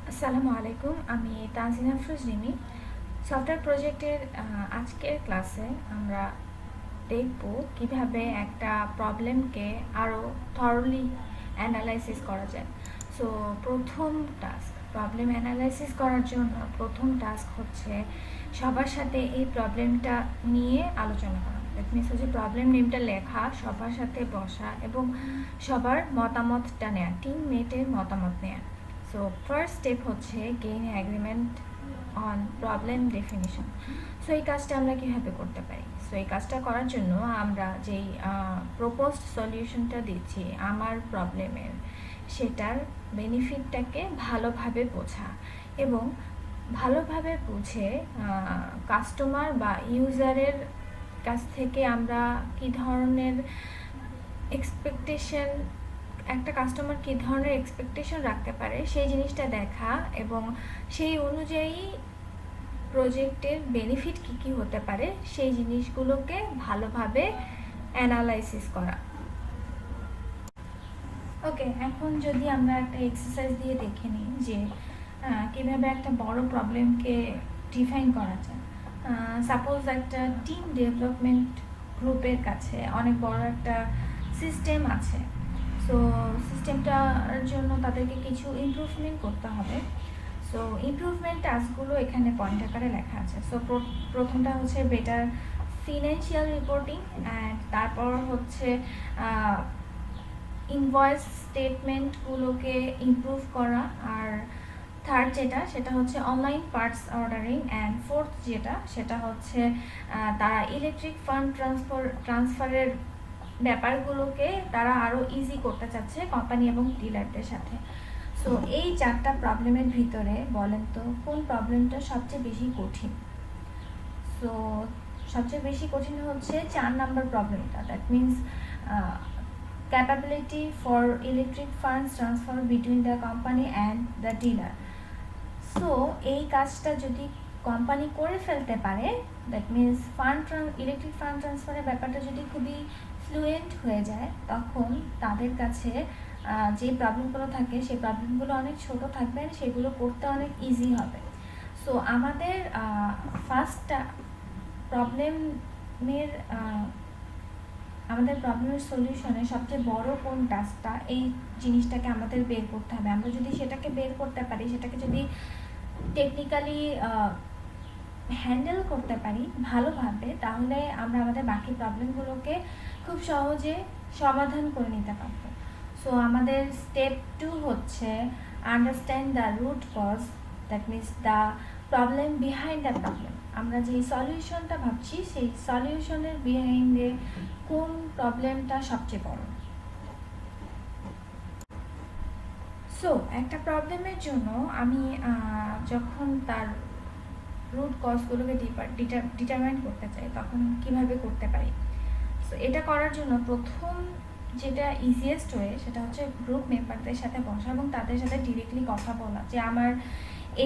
আসসালামু আলাইকুম, আমি তানজিন আফরোজ রিমি। সফটওয়্যার প্রজেক্টের আজকের ক্লাসে আমরা দেখব কিভাবে একটা প্রবলেমকে আরও থরলি অ্যানালাইসিস করা যায়। সো প্রথম টাস্ক, প্রবলেম অ্যানালাইসিস করার জন্য প্রথম টাস্ক হচ্ছে সবার সাথে এই প্রবলেমটা নিয়ে আলোচনা করা। দ্যাট মিনস হচ্ছে প্রবলেম নেমটা লেখা, সবার সাথে বসা এবং সবার মতামতটা নেওয়া, টিমমেটের মতামত নেওয়া। সো ফার্স্ট স্টেপ হচ্ছে gain agreement on problem definition. So এই কাজটা আমরা কীভাবে করতে পারি? সো এই কাজটা করার জন্য আমরা যেই প্রপোজড সলিউশনটা দিচ্ছি আমার প্রবলেমের, সেটার বেনিফিটটাকে ভালোভাবে বোঝা এবং ভালোভাবে বুঝে কাস্টমার বা ইউজারের কাছ থেকে আমরা কী ধরনের এক্সপেকটেশন, একটা কাস্টমার কী ধরনের এক্সপেকটেশন রাখতে পারে সেই জিনিসটা দেখা এবং সেই অনুযায়ী প্রজেক্টের বেনিফিট কী কী হতে পারে সেই জিনিসগুলোকে ভালোভাবে অ্যানালাইসিস করা। ওকে, এখন যদি আমরা একটা এক্সারসাইজ দিয়ে দেখে নিই যে কীভাবে একটা বড় প্রবলেমকে ডিফাইন করা যায়। সাপোজ একটা টিম ডেভেলপমেন্ট গ্রুপের কাছে অনেক বড় একটা সিস্টেম আছে। সো সিস্টেমটার জন্য তাদেরকে কিছু ইমপ্রুভমেন্ট করতে হবে। সো ইমপ্রুভমেন্ট টাস্কগুলো এখানে পয়েন্ট আকারে লেখা আছে। সো প্রথমটা হচ্ছে বেটার ফিনান্সিয়াল রিপোর্টিং, অ্যান্ড তারপর হচ্ছে ইনভয়েস স্টেটমেন্টগুলোকে ইমপ্রুভ করা, আর থার্ড সেটা হচ্ছে online parts ordering, and fourth সেটা হচ্ছে তারা ইলেকট্রিক ফান্ড ট্রান্সফারের ব্যাপারগুলোকে তারা আরও ইজি করতে চাচ্ছে কোম্পানি এবং ডিলারদের সাথে। সো এই চারটা প্রবলেমের ভিতরে বলেন তো কোন প্রবলেমটা সবচেয়ে বেশি কঠিন? সো সবচেয়ে বেশি কঠিন হচ্ছে 4 নাম্বার প্রবলেমটা, that means capability for electric funds transfer between the company and the dealer. So এই কাজটা যদি কোম্পানি করে ফেলতে পারে, দ্যাট মিনস ইলেকট্রিক ফান্ড ট্রান্সফারের ব্যাপারটা যদি খুবই ফ্লুয়েন্ট হয়ে যায়, তখন তাদের কাছে যে প্রবলেমগুলো থাকে সেই প্রবলেমগুলো অনেক ছোট থাকবে, সেগুলো করতে অনেক ইজি হবে। সো আমাদের ফার্স্টটা প্রবলেমের সলিউশনে সবচেয়ে বড় কোন টাস্কটা, এই জিনিসটাকে আমাদের বের করতে হবে। আমরা যদি সেটাকে বের করতে পারি, সেটাকে যদি টেকনিক্যালি হ্যান্ডেল করতে পারি ভালোভাবে, তাহলে আমরা আমাদের বাকি প্রবলেমগুলোকে খুব সহজে সমাধান করে নিতে পারব। সো আমাদের স্টেপ 2 হচ্ছে understand the root cause, that means the problem behind the problem. আমরা যে সলিউশনটা ভাবছি সেই সলিউশনের বিহাইন্ডে কোন প্রবলেমটা সবচেয়ে বড়। সো একটা প্রবলেমের জন্য আমি যখন তার রুট কজগুলোকে ডিটারমাইন করতে চাই, তখন কিভাবে করতে পারি? সো এটা করার জন্য প্রথম যেটা ইজিয়েস্ট ওয়ে, সেটা হচ্ছে গ্রুপ মেম্বারদের সাথে বসা এবং তাদের সাথে ডিরেক্টলি কথা বলা যে আমার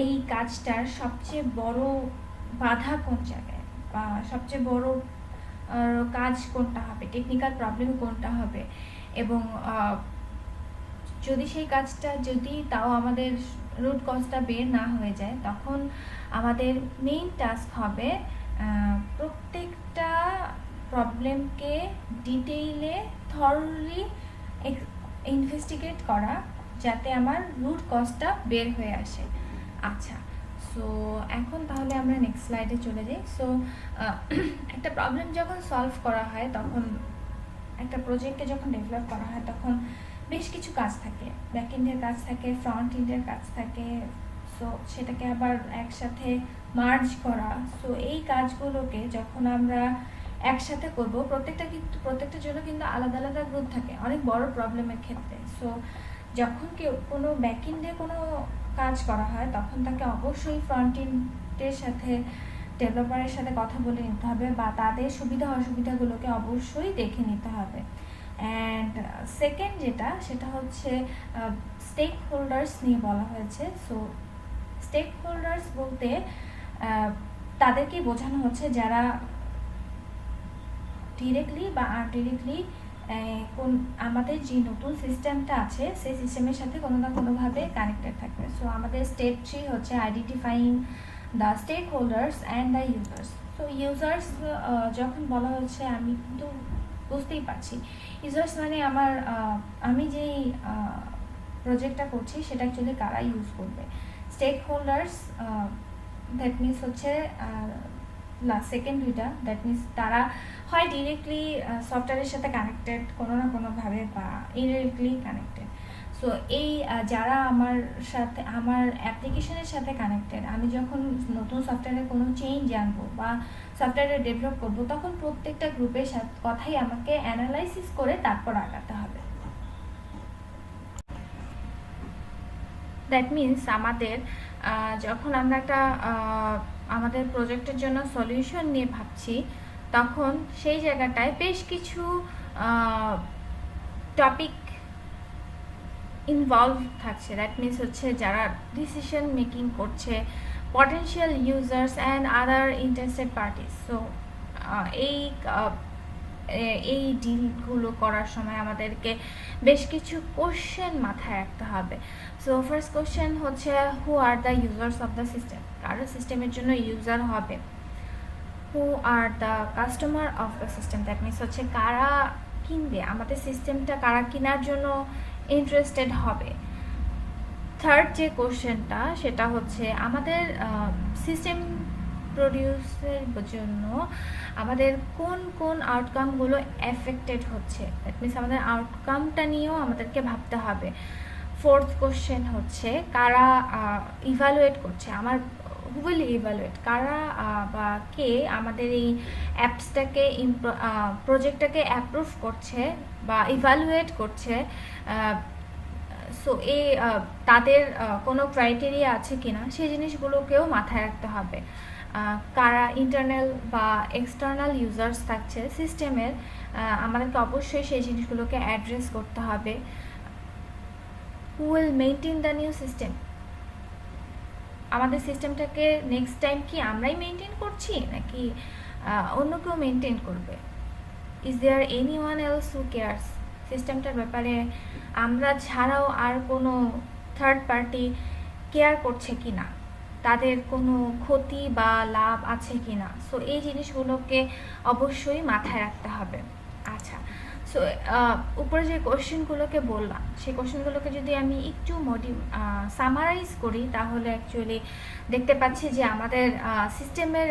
এই কাজটার সবচেয়ে বড় বাধা কোন জায়গায়, বা সবচেয়ে বড় কাজ কোনটা হবে, টেকনিক্যাল প্রবলেম কোনটা হবে, এবং যদি সেই কাজটা তাও আমাদের রুট কজটা বের না হয়ে যায়, তখন আমাদের মেইন টাস্ক হবে প্রত্যেকটা প্রবলেমকে ডিটেইলে থরলি ইনভেস্টিগেট করা, যাতে আমার রুট কজটা বের হয়ে আসে। আচ্ছা, সো এখন তাহলে আমরা নেক্সট স্লাইডে চলে যাই। সো একটা প্রবলেম যখন সলভ করা হয়, তখন একটা প্রজেক্টকে যখন ডেভেলপ করা হয়, তখন বেশ কিছু কাজ থাকে, ব্যাক এন্ডের কাজ থাকে, ফ্রন্ট এন্ডের কাজ থাকে। সো সেটাকে আবার একসাথে মার্জ করা। সো এই কাজগুলোকে যখন আমরা একসাথে করব, প্রত্যেকটার জন্য কিন্তু আলাদা আলাদা গ্রুপ থাকে অনেক বড় প্রবলেমের ক্ষেত্রে। সো যখন কোনো ব্যাক এন্ডে কোনো কাজ করা হয়, তখন তাকে অবশ্যই ফ্রন্ট এন্ডের সাথে, ডেভেলপারের সাথে কথা বলে নিতে হবে, বা তাদের সুবিধা অসুবিধাগুলোকে অবশ্যই দেখে নিতে হবে। অ্যান্ড সেকেন্ড সেটা হচ্ছে স্টেক হোল্ডার্স নিয়ে বলা হয়েছে। সো স্টেক হোল্ডার্স বলতে তাদেরকেই বোঝানো হচ্ছে যারা ডিরেক্টলি বা আনডিরেক্টলি কোন আমাদের যে নতুন সিস্টেমটা আছে সেই সিস্টেমের সাথে কোনো না কোনোভাবে কানেক্টেড থাকবে। সো আমাদের স্টেপ 3 হচ্ছে identifying the stakeholders and the users. তো ইউজার্স যখন বলা হচ্ছে আমি কিন্তু বুঝতেই পারছি ইউজার্স মানে আমি যেই প্রজেক্টটা করছি সেটা অ্যাকচুয়ালি কারা ইউজ করবে। স্টেক হোল্ডার্স দ্যাট মিনস হচ্ছে সেকেন্ড দুইটা, দ্যাট মিনস তারা হয় ডিরেক্টলি সফটওয়্যারের সাথে কানেক্টেড কোনো না কোনোভাবে বা ইনডিরেক্টলি কানেক্টেড। সো এই যারা আমার সাথে আমার অ্যাপ্লিকেশনের সাথে কানেক্টেড, আমি যখন নতুন সফটওয়্যারে কোনো চেঞ্জ আনবো বা সফটওয়্যারে ডেভেলপ করবো তখন প্রত্যেকটা গ্রুপের সাথে কথাই আমাকে অ্যানালাইসিস করে তারপর আগাতে হবে। দ্যাট মিনস আমাদের যখন আমরা একটা আমাদের প্রজেক্টের জন্য সলিউশন নিয়ে ভাবছি তখন সেই জায়গাটায় বেশ কিছু টপিক ইনভলভ থাকছে। দ্যাট মিনস হচ্ছে যারা ডিসিশন মেকিং করছে, potential users and other interested parties. So এই ডিলগুলো করার সময় আমাদেরকে বেশ কিছু কোশ্চেন মাথায় রাখতে হবে। সো ফার্স্ট কোশ্চেন হচ্ছে who are the users of the system, কারো সিস্টেমের জন্য ইউজার হবে। Who are the customer of the system, that means হচ্ছে কারা কিনবে আমাদের সিস্টেমটা, কারা কেনার জন্য ইন্টারেস্টেড হবে। থার্ড যে কোশ্চেনটা সেটা হচ্ছে আমাদের সিস্টেম প্রডিউসের জন্য আমাদের কোন কোন আউটকামগুলো এফেক্টেড হচ্ছে, দ্যাট মিনস আমাদের আউটকামটা নিয়েও আমাদেরকে ভাবতে হবে। ফোর্থ কোশ্চেন হচ্ছে কারা ইভ্যালুয়েট করছে, হু উইল ইভ্যালুয়েট, কারা বা কে আমাদের এই অ্যাপসটাকে প্রজেক্টটাকে অ্যাপ্রুভ করছে বা ইভ্যালুয়েট করছে। সো তাদের কোনো ক্রাইটেরিয়া আছে কিনা সেই জিনিসগুলোকেও মাথায় রাখতে হবে। কারা ইন্টারনাল বা এক্সটার্নাল ইউজার্স থাকছে সিস্টেমের, আমাদেরকে অবশ্যই সেই জিনিসগুলোকে অ্যাড্রেস করতে হবে। Who will maintain the new system, আমাদের সিস্টেমটাকে নেক্সট টাইম কি আমরাই মেনটেন করছি নাকি অন্য কেউ মেনটেন করবে। Is there anyone else who cares, সিস্টেমটার ব্যাপারে আমরা ছাড়াও আর কোনো থার্ড পার্টি কেয়ার করছে কি না, তাদের কোনো ক্ষতি বা লাভ আছে কি না। সো এই জিনিসগুলোকে অবশ্যই মাথায় রাখতে হবে। আচ্ছা, সো উপরে যে কোশ্চেনগুলোকে বললাম সেই কোশ্চেনগুলোকে যদি আমি একটু সামারাইজ করি তাহলে অ্যাকচুয়ালি দেখতে পাচ্ছি যে আমাদের সিস্টেমের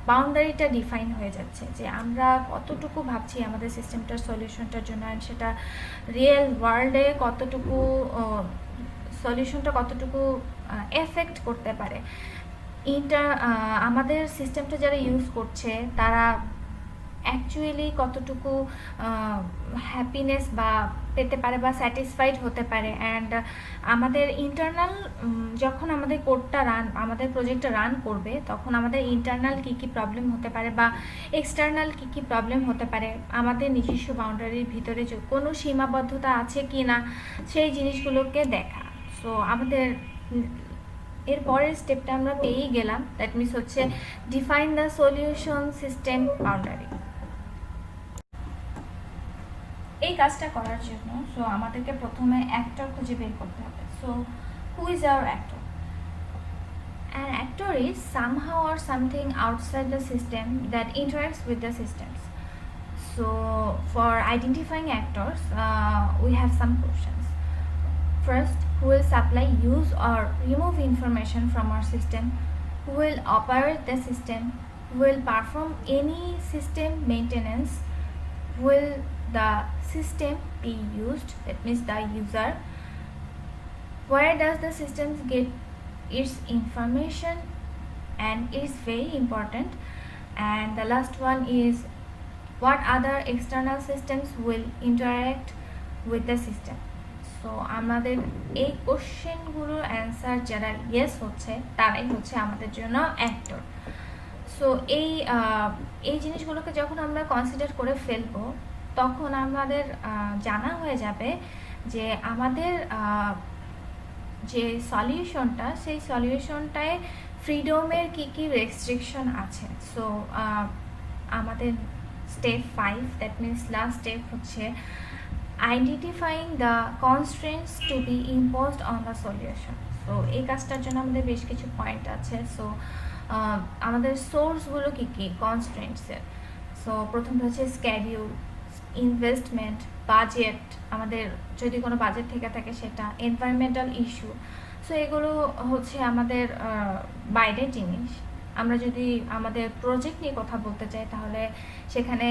বাউন্ডারিটা ডিফাইন হয়ে যাচ্ছে, যে আমরা কতটুকু ভাবছি আমাদের সিস্টেমটার সলিউশনটার জন্য, অ্যান্ড সেটা রিয়েল ওয়ার্ল্ডে কতটুকু সলিউশনটা কতটুকু এফেক্ট করতে পারে। আমাদের সিস্টেমটা যারা ইউজ করছে তারা অ্যাকচুয়ালি কতটুকু হ্যাপিনেস বা পেতে পারে বা স্যাটিসফাইড হতে পারে। অ্যান্ড আমাদের ইন্টারনাল যখন আমাদের কোডটা আমাদের প্রজেক্টটা রান করবে তখন আমাদের ইন্টারনাল কী কী প্রবলেম হতে পারে বা এক্সটার্নাল কী কী প্রবলেম হতে পারে, আমাদের নিজস্ব বাউন্ডারির ভিতরে কোনো সীমাবদ্ধতা আছে কি না সেই জিনিসগুলোকে দেখা। সো আমাদের এর পরের স্টেপটা আমরা পেয়েই গেলাম, দ্যাট মিনস হচ্ছে define the solution system boundary. এই কাজটা করার জন্য সো আমাদেরকে প্রথমে অ্যাক্টর খুঁজে বের করতে হবে। So who is our actor? An actor is somehow or something outside the system that interacts with the systems. So for identifying actors, we have some questions. First, who will supply, use or remove information from our system? Who will operate the system? Who will perform any system maintenance? Will the system be used? That means the user. Where does the system get its information? And it's very important. And the last one is what other external systems will interact with the system? So আমাদের এই কোশ্চেনগুলোর answer যারা yes হচ্ছে তারাই হচ্ছে আমাদের জন্য actor. So এই জিনিসগুলোকে যখন আমরা কনসিডার করে ফেলবো তখন আমাদের জানা হয়ে যাবে যে আমাদের যে সলিউশনটা সেই সলিউশনটায় ফ্রিডমের কী কী রেস্ট্রিকশন আছে। সো আমাদের step 5, that means last step হচ্ছে identifying the constraints to be imposed on the solution. So এই কাজটার জন্য আমাদের বেশ কিছু পয়েন্ট আছে। সো আমাদের সোর্সগুলো কী কী কনস্ট্রেন্টসের? সো প্রথমটা হচ্ছে স্ক্যাডিউল, ইনভেস্টমেন্ট, বাজেট, আমাদের যদি কোনো বাজেট থেকে থাকে সেটা, এনভায়রনমেন্টাল ইস্যু। সো এগুলো হচ্ছে আমাদের বাইরের জিনিস। আমরা যদি আমাদের প্রজেক্ট নিয়ে কথা বলতে চাই তাহলে সেখানে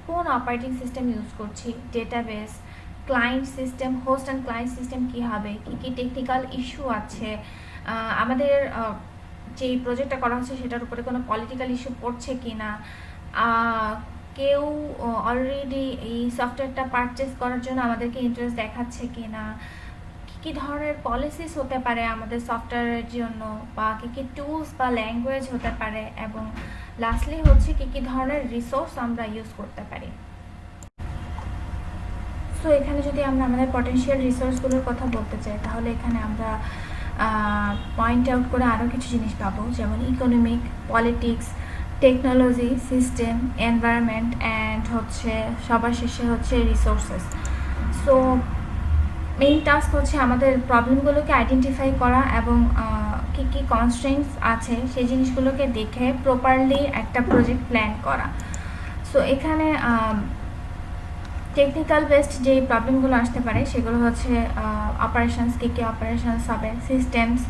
কোন অপারেটিং সিস্টেম ইউজ করছি, database, client system, host and client system কী হবে, কী কী টেকনিক্যাল ইস্যু আছে, আমাদের যেই প্রজেক্টটা করা হচ্ছে সেটার উপরে কোনো পলিটিক্যাল ইস্যু পড়ছে কি না, কেউ অলরেডি এই সফটওয়্যারটা পারচেস করার জন্য আমাদেরকে ইন্টারেস্ট দেখাচ্ছে কি না, কী ধরনের পলিসিস হতে পারে আমাদের সফটওয়্যারের জন্য, বা কী টুলস বা ল্যাঙ্গুয়েজ হতে পারে, এবং লাস্টলি হচ্ছে কী ধরনের রিসোর্স আমরা ইউজ করতে পারি। সো এখানে যদি আমরা আমাদের পটেনশিয়াল রিসোর্সগুলোর কথা বলতে চাই তাহলে এখানে আমরা পয়েন্ট আউট করে আরও কিছু জিনিস পাবো, যেমন economic, politics, technology, system, environment, and হচ্ছে সবার শেষে হচ্ছে রিসোর্সেস। সো মেইন টাস্ক হচ্ছে আমাদের প্রবলেমগুলোকে আইডেন্টিফাই করা এবং কী কী কনস্ট্রেন্টস আছে সেই জিনিসগুলোকে দেখে প্রপারলি একটা প্রজেক্ট প্ল্যান করা। সো এখানে টেকনিক্যাল বেসড যে প্রবলেমগুলো আসতে পারে সেগুলো হচ্ছে অপারেশনস, কী কী অপারেশনস হবে, সিস্টেমস,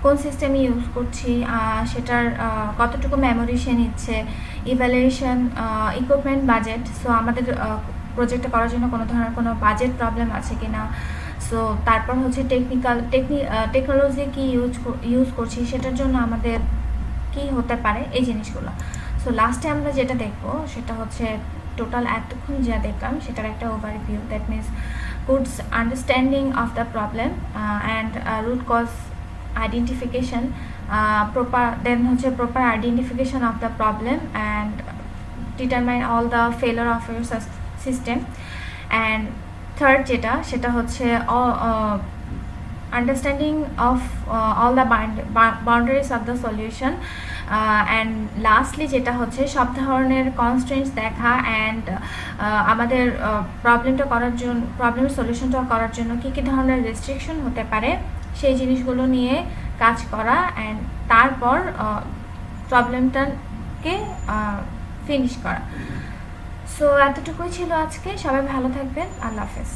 কোন সিস্টেম ইউজ করছি, সেটার কতটুকু মেমোরি সে নিচ্ছে, ইভ্যালুয়েশন, ইকুইপমেন্ট, বাজেট। সো আমাদের প্রজেক্টটা করার জন্য কোনো ধরনের কোনো বাজেট প্রবলেম আছে কি না। সো তারপর হচ্ছে টেকনোলজি কি ইউজ করছি সেটার জন্য আমাদের কি হতে পারে, এই জিনিসগুলো। সো লাস্টে আমরা যেটা দেখবো সেটা হচ্ছে টোটাল এতক্ষণ যা দেখলাম সেটার একটা overview, that means good understanding of the problem and root cause identification, proper identification of the problem and determine all the failure of your system, and third যেটা সেটা হচ্ছে understanding of all the boundaries of the solution, and lastly যেটা হচ্ছে সব ধরনের constraints দেখা and আমাদের প্রবলেমের সলিউশনটা করার জন্য কী কী ধরনের রেস্ট্রিকশন হতে পারে সেই জিনিসগুলো নিয়ে কাজ করা, অ্যান্ড তারপর প্রবলেমটাকে ফিনিশ করা। সো এতটুকুই ছিল আজকে। সবাই ভালো থাকবেন। আল্লাহ হাফেজ।